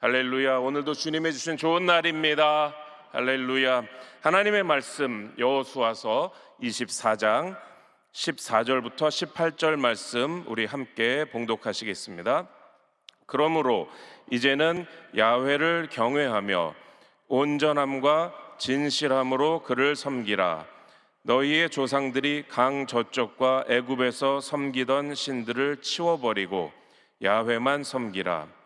할렐루야. 오늘도 주님의 주신 좋은 날입니다. 할렐루야. 하나님의 말씀 여호수아서 24장 14절부터 18절 말씀 우리 함께 봉독하시겠습니다. 그러므로 이제는 야훼를 경외하며 온전함과 진실함으로 그를 섬기라. 너희의 조상들이 강 저쪽과 애굽에서 섬기던 신들을 치워버리고 야훼만 섬기라.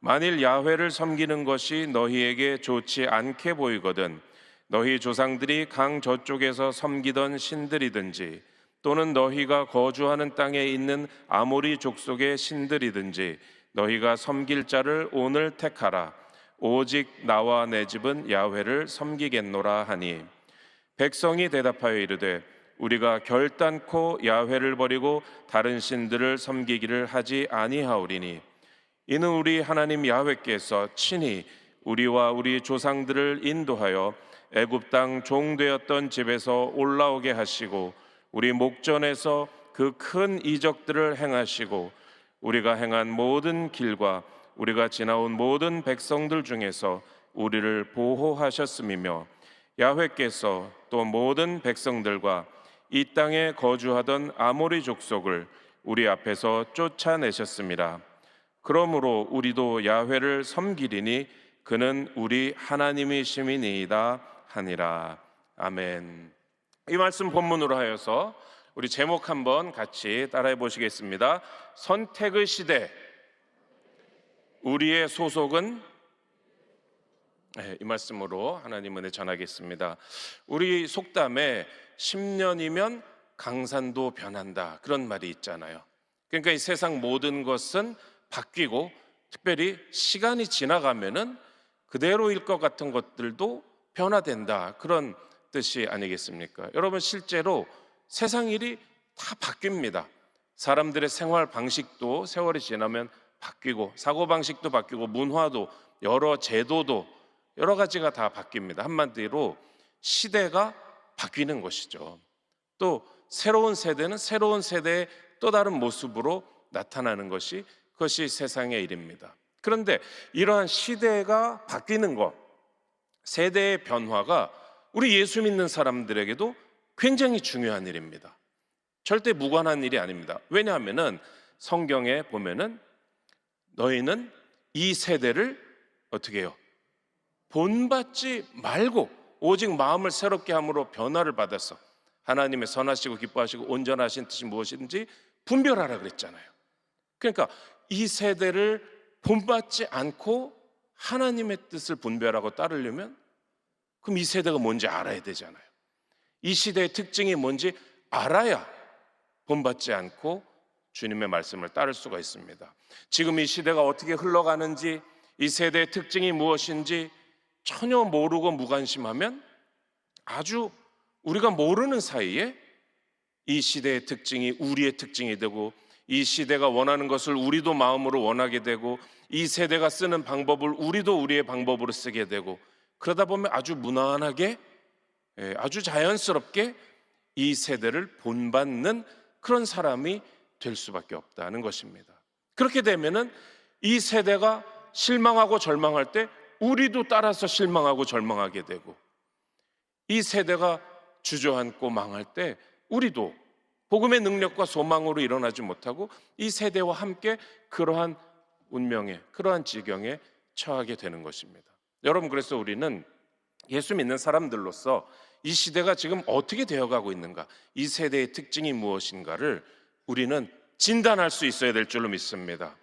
만일 야훼를 섬기는 것이 너희에게 좋지 않게 보이거든 너희 조상들이 강 저쪽에서 섬기던 신들이든지 또는 너희가 거주하는 땅에 있는 아모리 족속의 신들이든지 너희가 섬길 자를 오늘 택하라. 오직 나와 내 집은 야훼를 섬기겠노라 하니 백성이 대답하여 이르되 우리가 결단코 야훼를 버리고 다른 신들을 섬기기를 하지 아니하오리니 이는 우리 하나님 야훼께서 친히 우리와 우리 조상들을 인도하여 애굽 땅 종되었던 집에서 올라오게 하시고 우리 목전에서 그 큰 이적들을 행하시고 우리가 행한 모든 길과 우리가 지나온 모든 백성들 중에서 우리를 보호하셨음이며 야훼께서 또 모든 백성들과 이 땅에 거주하던 아모리 족속을 우리 앞에서 쫓아내셨습니다. 그러므로 우리도 야훼를 섬기리니 그는 우리 하나님이심이니이다 하니라. 아멘. 이 말씀 본문으로 하여서 우리 제목 한번 같이 따라해 보시겠습니다. 선택의 시대, 우리의 소속은? 이 말씀으로 하나님 은혜 전하겠습니다. 우리 속담에 10년이면 강산도 변한다, 그런 말이 있잖아요. 그러니까 이 세상 모든 것은 바뀌고 특별히 시간이 지나가면은 그대로일 것 같은 것들도 변화된다, 그런 뜻이 아니겠습니까? 여러분, 실제로 세상 일이 다 바뀝니다. 사람들의 생활 방식도 세월이 지나면 바뀌고 사고방식도 바뀌고 문화도 여러 제도도 여러 가지가 다 바뀝니다. 한마디로 시대가 바뀌는 것이죠. 또 새로운 세대는 새로운 세대의 또 다른 모습으로 나타나는 것이 그것이 세상의 일입니다. 그런데 이러한 시대가 바뀌는 것, 세대의 변화가 우리 예수 믿는 사람들에게도 굉장히 중요한 일입니다. 절대 무관한 일이 아닙니다. 왜냐하면 성경에 보면은 너희는 이 세대를 어떻게 해요? 본받지 말고 오직 마음을 새롭게 함으로 변화를 받아서 하나님의 선하시고 기뻐하시고 온전하신 뜻이 무엇인지 분별하라 그랬잖아요. 그러니까 이 세대를 본받지 않고 하나님의 뜻을 분별하고 따르려면 그럼 이 세대가 뭔지 알아야 되잖아요. 이 시대의 특징이 뭔지 알아야 본받지 않고 주님의 말씀을 따를 수가 있습니다. 지금 이 시대가 어떻게 흘러가는지, 이 세대의 특징이 무엇인지 전혀 모르고 무관심하면 아주 우리가 모르는 사이에 이 시대의 특징이 우리의 특징이 되고 이 시대가 원하는 것을 우리도 마음으로 원하게 되고 이 세대가 쓰는 방법을 우리도 우리의 방법으로 쓰게 되고 그러다 보면 아주 무난하게 아주 자연스럽게 이 세대를 본받는 그런 사람이 될 수밖에 없다는 것입니다. 그렇게 되면은 이 세대가 실망하고 절망할 때 우리도 따라서 실망하고 절망하게 되고 이 세대가 주저앉고 망할 때 우리도 복음의 능력과 소망으로 일어나지 못하고 이 세대와 함께 그러한 운명에, 그러한 지경에 처하게 되는 것입니다. 여러분, 그래서 우리는 예수 믿는 사람들로서 이 시대가 지금 어떻게 되어가고 있는가, 이 세대의 특징이 무엇인가를 우리는 진단할 수 있어야 될 줄로 믿습니다.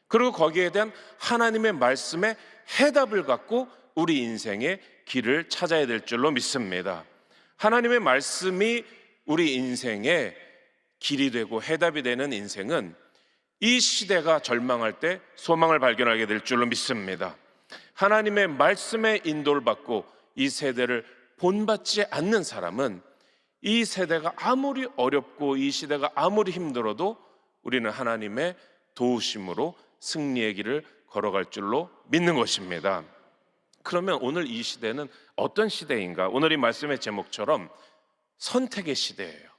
그리고 거기에 대한 하나님의 말씀의 해답을 갖고 우리 인생의 길을 찾아야 될 줄로 믿습니다. 하나님의 말씀이 우리 인생의 길이 되고 해답이 되는 인생은 이 시대가 절망할 때 소망을 발견하게 될 줄로 믿습니다. 하나님의 말씀의 인도를 받고 이 세대를 본받지 않는 사람은 이 세대가 아무리 어렵고 이 시대가 아무리 힘들어도 우리는 하나님의 도우심으로 승리의 길을 걸어갈 줄로 믿는 것입니다. 그러면 오늘 이 시대는 어떤 시대인가? 오늘 이 말씀의 제목처럼 선택의 시대예요.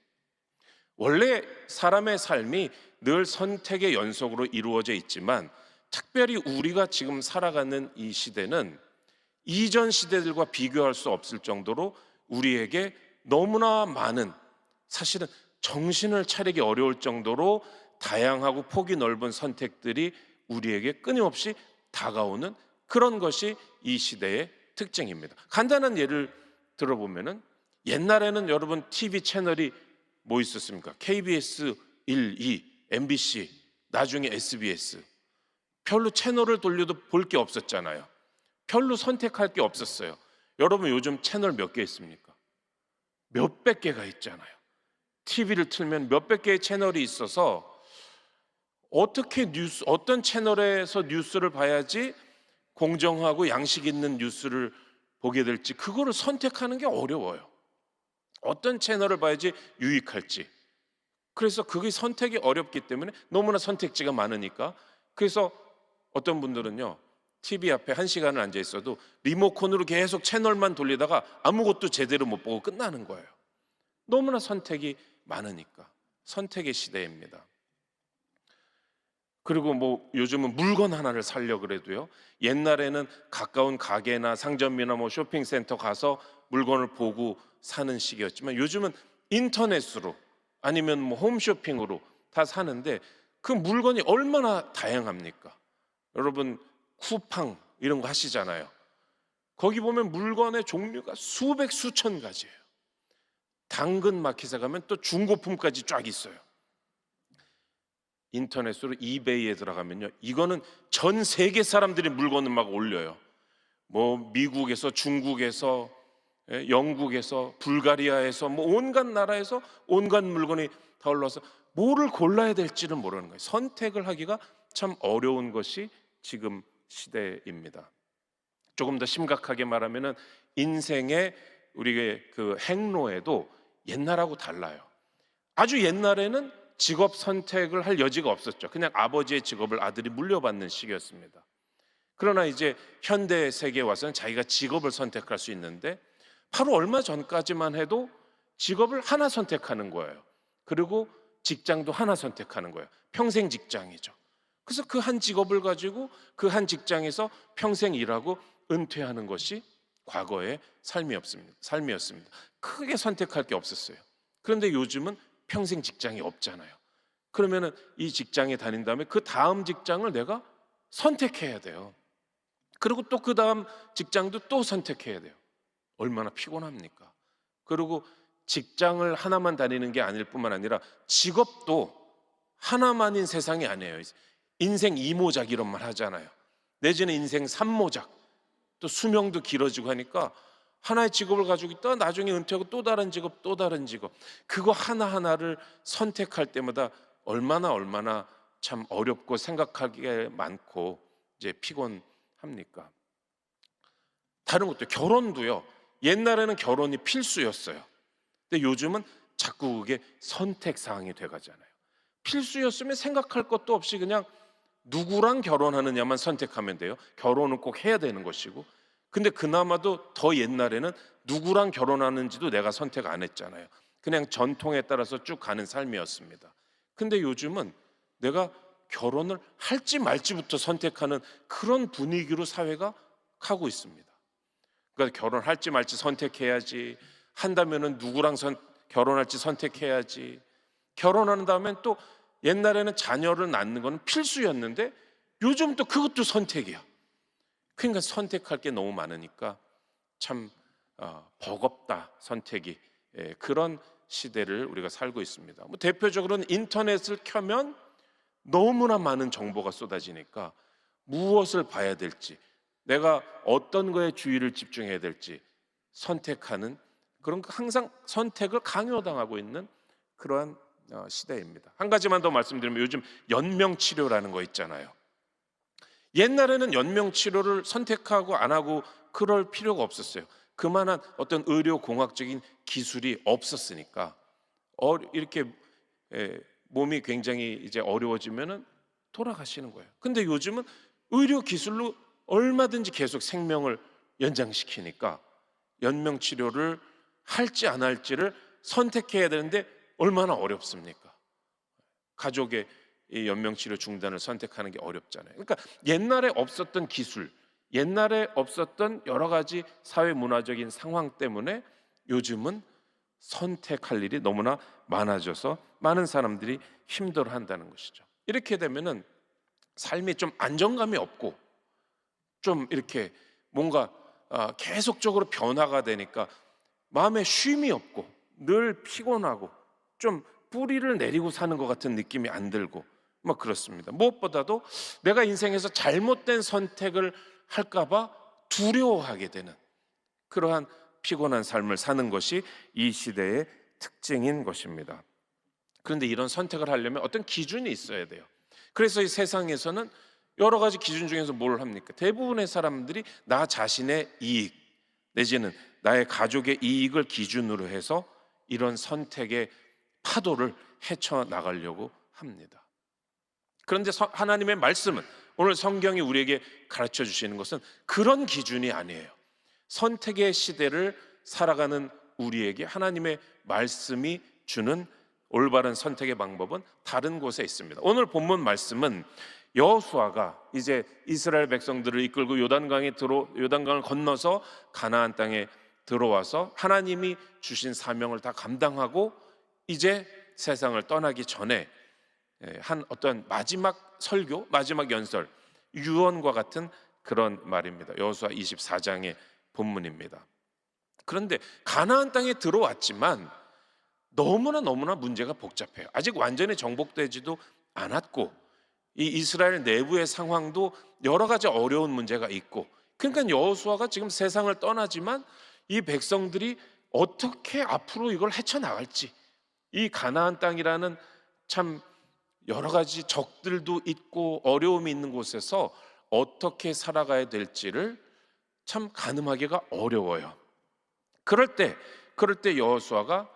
원래 사람의 삶이 늘 선택의 연속으로 이루어져 있지만 특별히 우리가 지금 살아가는 이 시대는 이전 시대들과 비교할 수 없을 정도로 우리에게 너무나 많은, 사실은 정신을 차리기 어려울 정도로 다양하고 폭이 넓은 선택들이 우리에게 끊임없이 다가오는 그런 것이 이 시대의 특징입니다. 간단한 예를 들어보면은, 옛날에는 여러분 TV 채널이 뭐 있었습니까? KBS 1, 2, MBC, 나중에 SBS. 별로 채널을 돌려도 볼 게 없었잖아요. 별로 선택할 게 없었어요. 여러분 요즘 채널 몇 개 있습니까? 몇백 개가 있잖아요. TV를 틀면 몇백 개의 채널이 있어서 어떤 채널에서 뉴스를 봐야지 공정하고 양식 있는 뉴스를 보게 될지, 그거를 선택하는 게 어려워요. 어떤 채널을 봐야지 유익할지. 그래서 그게 선택이 어렵기 때문에, 너무나 선택지가 많으니까. 그래서 어떤 분들은요, TV 앞에 1시간을 앉아 있어도 리모컨으로 계속 채널만 돌리다가 아무것도 제대로 못 보고 끝나는 거예요. 너무나 선택이 많으니까. 선택의 시대입니다. 그리고 뭐 요즘은 물건 하나를 사려고 그래도요, 옛날에는 가까운 가게나 상점이나 뭐 쇼핑센터 가서 물건을 보고 사는 시기였지만, 요즘은 인터넷으로 아니면 뭐 홈쇼핑으로 다 사는데, 그 물건이 얼마나 다양합니까? 여러분 쿠팡 이런 거 하시잖아요. 거기 보면 물건의 종류가 수백 수천 가지예요. 당근 마켓에 가면 또 중고품까지 쫙 있어요. 인터넷으로 이베이에 들어가면요, 이거는 전 세계 사람들이 물건을 막 올려요. 뭐 미국에서, 중국에서, 영국에서, 불가리아에서, 뭐 온갖 나라에서 온갖 물건이 다 올라와서 뭐를 골라야 될지는 모르는 거예요. 선택을 하기가 참 어려운 것이 지금 시대입니다. 조금 더 심각하게 말하면은, 인생의 우리의 그 행로에도 옛날하고 달라요. 아주 옛날에는 직업 선택을 할 여지가 없었죠. 그냥 아버지의 직업을 아들이 물려받는 시기였습니다. 그러나 이제 현대 세계에 와서는 자기가 직업을 선택할 수 있는데, 바로 얼마 전까지만 해도 직업을 하나 선택하는 거예요. 그리고 직장도 하나 선택하는 거예요. 평생 직장이죠. 그래서 그 한 직업을 가지고 그 한 직장에서 평생 일하고 은퇴하는 것이 과거의 삶이었습니다. 크게 선택할 게 없었어요. 그런데 요즘은 평생 직장이 없잖아요. 그러면은 이 직장에 다닌 다음에 그 다음 직장을 내가 선택해야 돼요. 그리고 또 그 다음 직장도 또 선택해야 돼요. 얼마나 피곤합니까? 그리고 직장을 하나만 다니는 게 아닐 뿐만 아니라 직업도 하나만인 세상이 아니에요. 인생 2모작 이런 말 하잖아요. 내지는 인생 3모작. 또 수명도 길어지고 하니까 하나의 직업을 가지고 있다가 나중에 은퇴하고 또 다른 직업, 또 다른 직업. 그거 하나하나를 선택할 때마다 얼마나 참 어렵고 생각하기에 많고 이제 피곤합니까? 다른 것도, 결혼도요. 옛날에는 결혼이 필수였어요. 근데 요즘은 자꾸 그게 선택 사항이 돼가잖아요. 필수였으면 생각할 것도 없이 그냥 누구랑 결혼하느냐만 선택하면 돼요. 결혼은 꼭 해야 되는 것이고. 근데 그나마도 더 옛날에는 누구랑 결혼하는지도 내가 선택 안 했잖아요. 그냥 전통에 따라서 쭉 가는 삶이었습니다. 근데 요즘은 내가 결혼을 할지 말지부터 선택하는 그런 분위기로 사회가 가고 있습니다. 그러니까 결혼할지 말지 선택해야지, 한다면은 누구랑 결혼할지 선택해야지, 결혼한 다음에 또 옛날에는 자녀를 낳는 건 필수였는데 요즘 또 그것도 선택이야. 그러니까 선택할 게 너무 많으니까 참 버겁다, 선택이. 그런 시대를 우리가 살고 있습니다. 뭐 대표적으로는 인터넷을 켜면 너무나 많은 정보가 쏟아지니까 무엇을 봐야 될지, 내가 어떤 거에 주의를 집중해야 될지 선택하는, 그런 항상 선택을 강요당하고 있는 그러한 시대입니다. 한 가지만 더 말씀드리면, 요즘 연명치료라는 거 있잖아요. 옛날에는 연명치료를 선택하고 안 하고 그럴 필요가 없었어요. 그만한 어떤 의료공학적인 기술이 없었으니까. 이렇게 몸이 굉장히 이제 어려워지면은 돌아가시는 거예요. 근데 요즘은 의료 기술로 얼마든지 계속 생명을 연장시키니까 연명치료를 할지 안 할지를 선택해야 되는데 얼마나 어렵습니까? 가족의 이 연명치료 중단을 선택하는 게 어렵잖아요. 그러니까 옛날에 없었던 기술, 옛날에 없었던 여러 가지 사회 문화적인 상황 때문에 요즘은 선택할 일이 너무나 많아져서 많은 사람들이 힘들어한다는 것이죠. 이렇게 되면은 삶이 좀 안정감이 없고 좀 이렇게 뭔가 계속적으로 변화가 되니까 마음에 쉼이 없고 늘 피곤하고 좀 뿌리를 내리고 사는 것 같은 느낌이 안 들고 막 그렇습니다. 무엇보다도 내가 인생에서 잘못된 선택을 할까봐 두려워하게 되는 그러한 피곤한 삶을 사는 것이 이 시대의 특징인 것입니다. 그런데 이런 선택을 하려면 어떤 기준이 있어야 돼요. 그래서 이 세상에서는 여러 가지 기준 중에서 뭘 합니까? 대부분의 사람들이 나 자신의 이익 내지는 나의 가족의 이익을 기준으로 해서 이런 선택의 파도를 헤쳐나가려고 합니다. 그런데 하나님의 말씀은, 오늘 성경이 우리에게 가르쳐 주시는 것은 그런 기준이 아니에요. 선택의 시대를 살아가는 우리에게 하나님의 말씀이 주는 올바른 선택의 방법은 다른 곳에 있습니다. 오늘 본문 말씀은 여호수아가 이제 이스라엘 백성들을 이끌고 요단강을 건너서 가나안 땅에 들어와서 하나님이 주신 사명을 다 감당하고 이제 세상을 떠나기 전에 한 어떤 마지막 설교, 마지막 연설, 유언과 같은 그런 말입니다. 여호수아 24장의 본문입니다. 그런데 가나안 땅에 들어왔지만 너무나 문제가 복잡해요. 아직 완전히 정복되지도 않았고 이 이스라엘 내부의 상황도 여러 가지 어려운 문제가 있고, 그러니까 여호수아가 지금 세상을 떠나지만 이 백성들이 어떻게 앞으로 이걸 헤쳐나갈지, 이 가나안 땅이라는 참 여러 가지 적들도 있고 어려움이 있는 곳에서 어떻게 살아가야 될지를 참 가늠하기가 어려워요. 그럴 때 여호수아가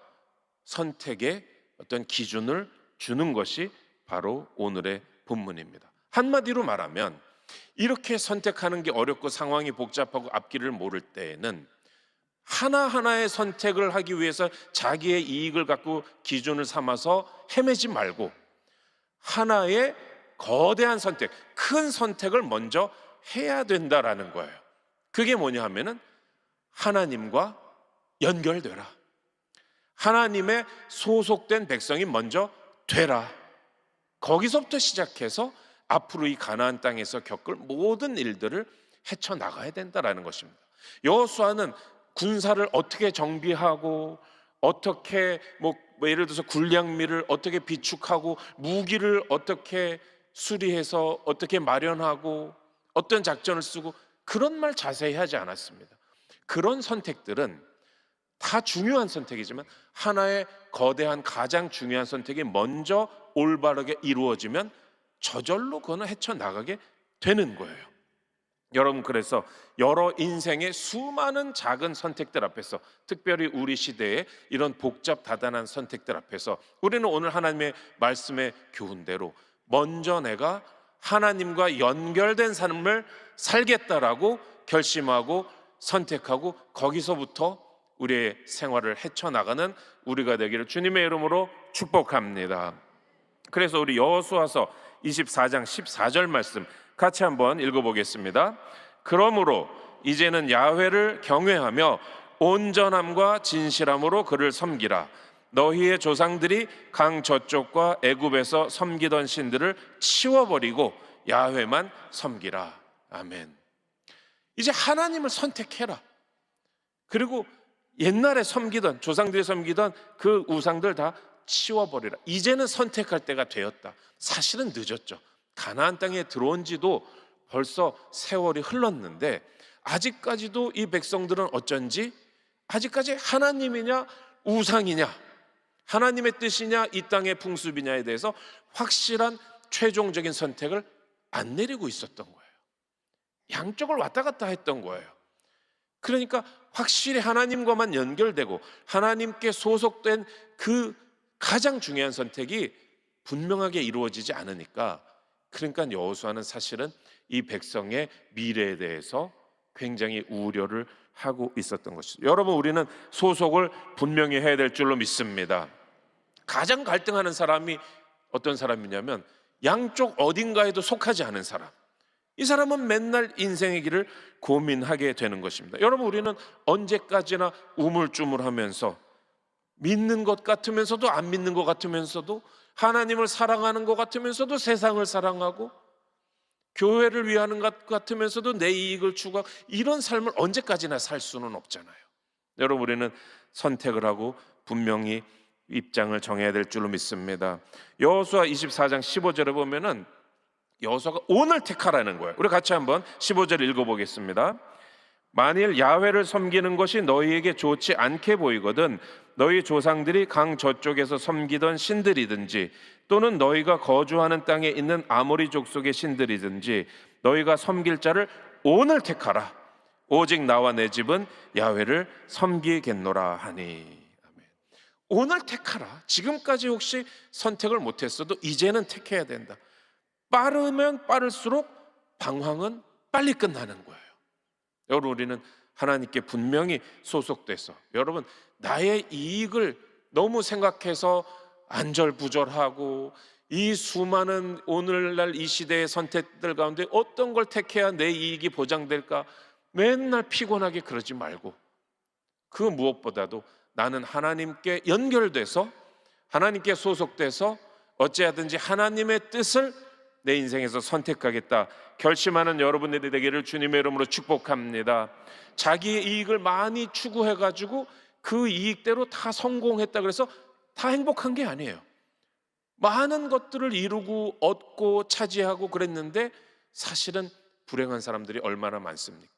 선택의 어떤 기준을 주는 것이 바로 오늘의 본문입니다. 한마디로 말하면 이렇게 선택하는 게 어렵고 상황이 복잡하고 앞길을 모를 때에는 하나하나의 선택을 하기 위해서 자기의 이익을 갖고 기준을 삼아서 헤매지 말고 하나의 거대한 선택, 큰 선택을 먼저 해야 된다라는 거예요. 그게 뭐냐 하면은 하나님과 연결되라. 하나님의 소속된 백성이 먼저 되라. 거기서부터 시작해서 앞으로 이 가나안 땅에서 겪을 모든 일들을 헤쳐나가야 된다라는 것입니다. 여호수아는 군사를 어떻게 정비하고 어떻게 예를 들어서 군량미를 어떻게 비축하고 무기를 어떻게 수리해서 어떻게 마련하고 어떤 작전을 쓰고 그런 말 자세히 하지 않았습니다. 그런 선택들은 다 중요한 선택이지만 하나의 거대한 가장 중요한 선택이 먼저 올바르게 이루어지면 저절로 그거는 헤쳐나가게 되는 거예요. 여러분, 그래서 여러 인생의 수많은 작은 선택들 앞에서, 특별히 우리 시대의 이런 복잡 다단한 선택들 앞에서 우리는 오늘 하나님의 말씀의 교훈대로 먼저 내가 하나님과 연결된 삶을 살겠다라고 결심하고 선택하고 거기서부터 우리의 생활을 헤쳐나가는 우리가 되기를 주님의 이름으로 축복합니다. 그래서 우리 여호수아서 24장 14절 말씀 같이 한번 읽어보겠습니다. 그러므로 이제는 야훼를 경외하며 온전함과 진실함으로 그를 섬기라. 너희의 조상들이 강 저쪽과 애굽에서 섬기던 신들을 치워버리고 야훼만 섬기라. 아멘. 이제 하나님을 선택해라. 그리고 옛날에 섬기던, 조상들이 섬기던 그 우상들 다 치워버리라. 이제는 선택할 때가 되었다. 사실은 늦었죠. 가나안 땅에 들어온 지도 벌써 세월이 흘렀는데 아직까지도 이 백성들은 어쩐지 아직까지 하나님이냐 우상이냐, 하나님의 뜻이냐 이 땅의 풍습이냐에 대해서 확실한 최종적인 선택을 안 내리고 있었던 거예요. 양쪽을 왔다 갔다 했던 거예요. 그러니까 확실히 하나님과만 연결되고 하나님께 소속된 그 가장 중요한 선택이 분명하게 이루어지지 않으니까, 그러니까 여호수아는 사실은 이 백성의 미래에 대해서 굉장히 우려를 하고 있었던 것이죠. 여러분, 우리는 소속을 분명히 해야 될 줄로 믿습니다. 가장 갈등하는 사람이 어떤 사람이냐면 양쪽 어딘가에도 속하지 않은 사람, 이 사람은 맨날 인생의 길을 고민하게 되는 것입니다. 여러분, 우리는 언제까지나 우물쭈물하면서 믿는 것 같으면서도 안 믿는 것 같으면서도 하나님을 사랑하는 것 같으면서도 세상을 사랑하고 교회를 위하는 것 같으면서도 내 이익을 추구하고 이런 삶을 언제까지나 살 수는 없잖아요. 여러분, 우리는 선택을 하고 분명히 입장을 정해야 될 줄로 믿습니다. 여호수아 24장 15절에 보면은 여호수아가 오늘 택하라는 거예요. 우리 같이 한번 15절 읽어보겠습니다. 만일 야훼를 섬기는 것이 너희에게 좋지 않게 보이거든 너희 조상들이 강 저쪽에서 섬기던 신들이든지 또는 너희가 거주하는 땅에 있는 아모리 족속의 신들이든지 너희가 섬길 자를 오늘 택하라. 오직 나와 내 집은 야훼를 섬기겠노라 하니. 아멘. 오늘 택하라. 지금까지 혹시 선택을 못했어도 이제는 택해야 된다. 빠르면 빠를수록 방황은 빨리 끝나는 거예요. 여러분, 우리는 하나님께 분명히 소속돼서, 여러분, 나의 이익을 너무 생각해서 안절부절하고 이 수많은 오늘날 이 시대의 선택들 가운데 어떤 걸 택해야 내 이익이 보장될까 맨날 피곤하게 그러지 말고, 그 무엇보다도 나는 하나님께 연결돼서 하나님께 소속돼서 어찌하든지 하나님의 뜻을 내 인생에서 선택하겠다 결심하는 여러분들이 되기를 주님의 이름으로 축복합니다. 자기의 이익을 많이 추구해가지고 그 이익대로 다 성공했다 그래서 다 행복한 게 아니에요. 많은 것들을 이루고 얻고 차지하고 그랬는데 사실은 불행한 사람들이 얼마나 많습니까?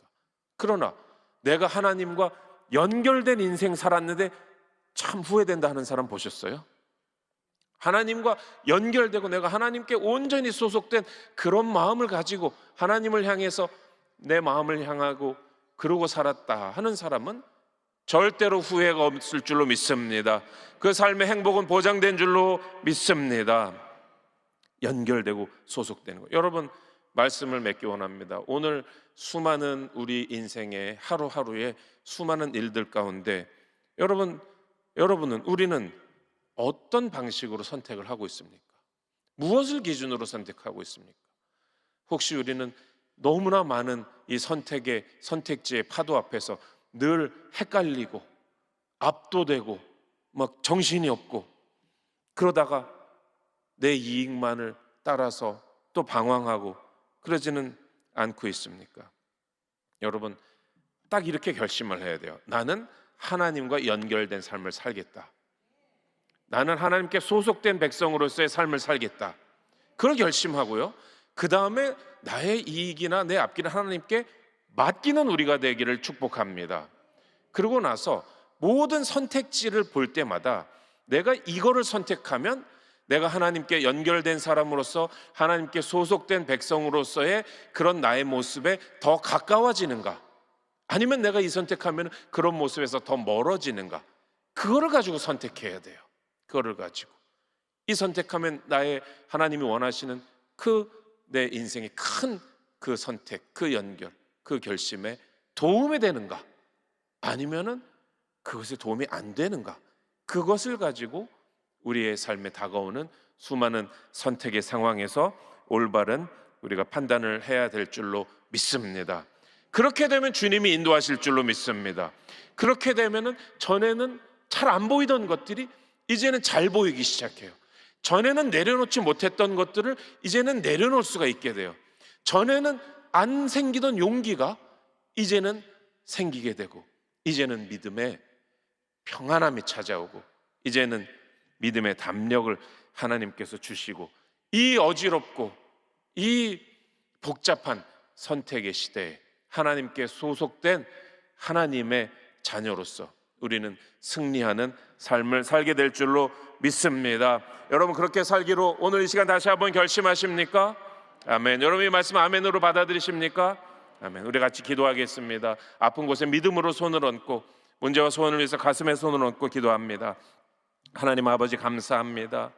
그러나 내가 하나님과 연결된 인생 살았는데 참 후회된다 하는 사람 보셨어요? 하나님과 연결되고 내가 하나님께 온전히 소속된 그런 마음을 가지고 하나님을 향해서 내 마음을 향하고 그러고 살았다 하는 사람은 절대로 후회가 없을 줄로 믿습니다. 그 삶의 행복은 보장된 줄로 믿습니다. 연결되고 소속되는 것. 여러분, 말씀을 맺기 원합니다. 오늘 수많은 우리 인생의 하루하루의 수많은 일들 가운데 우리는 어떤 방식으로 선택을 하고 있습니까? 무엇을 기준으로 선택하고 있습니까? 혹시 우리는 너무나 많은 이 선택지의 파도 앞에서 늘 헷갈리고 압도되고 막 정신이 없고 그러다가 내 이익만을 따라서 또 방황하고 그러지는 않고 있습니까? 여러분, 딱 이렇게 결심을 해야 돼요. 나는 하나님과 연결된 삶을 살겠다. 나는 하나님께 소속된 백성으로서의 삶을 살겠다. 그걸 결심하고요, 그 다음에 나의 이익이나 내 앞길을 하나님께 맡기는 우리가 되기를 축복합니다. 그러고 나서 모든 선택지를 볼 때마다 내가 이거를 선택하면 내가 하나님께 연결된 사람으로서 하나님께 소속된 백성으로서의 그런 나의 모습에 더 가까워지는가, 아니면 내가 이 선택하면 그런 모습에서 더 멀어지는가, 그거를 가지고 선택해야 돼요. 그거를 가지고 이 선택하면 나의 하나님이 원하시는 그 내 인생의 큰 그 선택, 그 연결, 그 결심에 도움이 되는가, 아니면은 그것에 도움이 안 되는가, 그것을 가지고 우리의 삶에 다가오는 수많은 선택의 상황에서 올바른 우리가 판단을 해야 될 줄로 믿습니다. 그렇게 되면 주님이 인도하실 줄로 믿습니다. 그렇게 되면은 전에는 잘 안 보이던 것들이 이제는 잘 보이기 시작해요. 전에는 내려놓지 못했던 것들을 이제는 내려놓을 수가 있게 돼요. 전에는 안 생기던 용기가 이제는 생기게 되고, 이제는 믿음의 평안함이 찾아오고, 이제는 믿음의 담력을 하나님께서 주시고, 이 어지럽고 이 복잡한 선택의 시대에 하나님께 소속된 하나님의 자녀로서 우리는 승리하는 삶을 살게 될 줄로 믿습니다. 여러분, 그렇게 살기로 오늘 이 시간 다시 한번 결심하십니까? 아멘. 여러분, 이 말씀 아멘으로 받아들이십니까? 아멘. 우리 같이 기도하겠습니다. 아픈 곳에 믿음으로 손을 얹고, 문제와 소원을 위해서 가슴에 손을 얹고 기도합니다. 하나님 아버지, 감사합니다.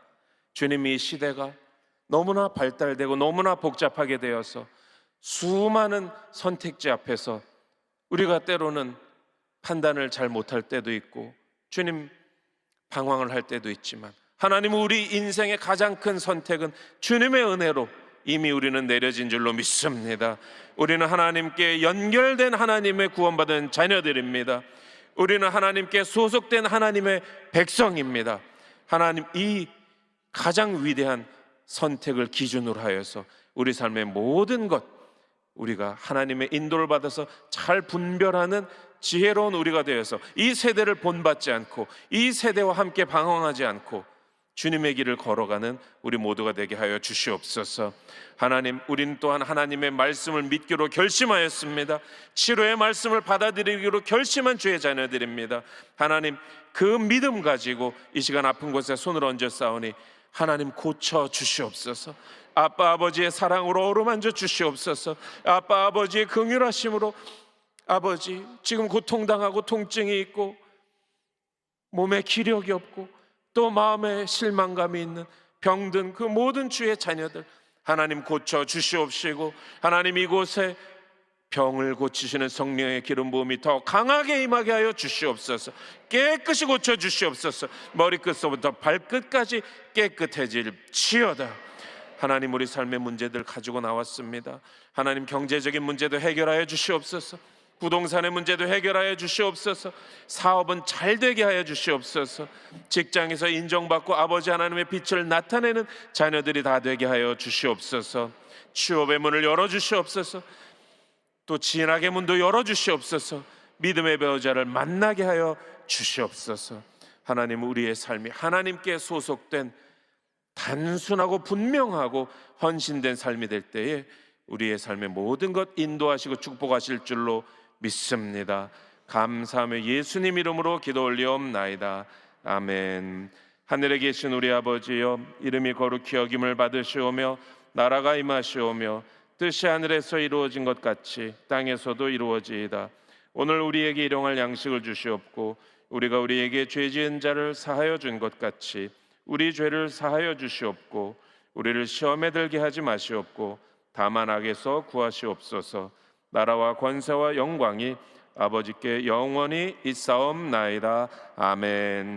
주님이 이 시대가 너무나 발달되고 너무나 복잡하게 되어서 수많은 선택지 앞에서 우리가 때로는 판단을 잘 못할 때도 있고, 주님, 방황을 할 때도 있지만 하나님, 우리 인생의 가장 큰 선택은 주님의 은혜로 이미 우리는 내려진 줄로 믿습니다. 우리는 하나님께 연결된 하나님의 구원받은 자녀들입니다. 우리는 하나님께 소속된 하나님의 백성입니다. 하나님, 이 가장 위대한 선택을 기준으로 하여서 우리 삶의 모든 것, 우리가 하나님의 인도를 받아서 잘 분별하는 지혜로운 우리가 되어서 이 세대를 본받지 않고 이 세대와 함께 방황하지 않고 주님의 길을 걸어가는 우리 모두가 되게 하여 주시옵소서. 하나님, 우리는 또한 하나님의 말씀을 믿기로 결심하였습니다. 치료의 말씀을 받아들이기로 결심한 주의 자녀들입니다. 하나님, 그 믿음 가지고 이 시간 아픈 곳에 손을 얹어 싸우니 하나님, 고쳐 주시옵소서. 아빠 아버지의 사랑으로 어루만져 주시옵소서. 아빠 아버지의 긍휼하심으로, 아버지, 지금 고통당하고 통증이 있고 몸에 기력이 없고 또 마음에 실망감이 있는 병든 그 모든 주의 자녀들 하나님, 고쳐 주시옵시고, 하나님, 이곳에 병을 고치시는 성령의 기름 부음이 더 강하게 임하게 하여 주시옵소서. 깨끗이 고쳐 주시옵소서. 머리끝서부터 발끝까지 깨끗해질지어다. 하나님, 우리 삶의 문제들 가지고 나왔습니다. 하나님, 경제적인 문제도 해결하여 주시옵소서. 부동산의 문제도 해결하여 주시옵소서. 사업은 잘 되게 하여 주시옵소서. 직장에서 인정받고 아버지 하나님의 빛을 나타내는 자녀들이 다 되게 하여 주시옵소서. 취업의 문을 열어 주시옵소서. 또 진학의 문도 열어 주시옵소서. 믿음의 배우자를 만나게 하여 주시옵소서. 하나님, 우리의 삶이 하나님께 소속된 단순하고 분명하고 헌신된 삶이 될 때에 우리의 삶의 모든 것 인도하시고 축복하실 줄로 믿습니다. 감사하며 예수님 이름으로 기도 올리옵나이다. 아멘. 하늘에 계신 우리 아버지여, 이름이 거룩히 여김을 받으시오며 나라가 임하시오며 뜻이 하늘에서 이루어진 것 같이 땅에서도 이루어지이다. 오늘 우리에게 일용할 양식을 주시옵고 우리가 우리에게 죄 지은 자를 사하여 준 것 같이 우리 죄를 사하여 주시옵고 우리를 시험에 들게 하지 마시옵고 다만 악에서 구하시옵소서. 나라와 권세와 영광이 아버지께 영원히 있사옵나이다. 아멘.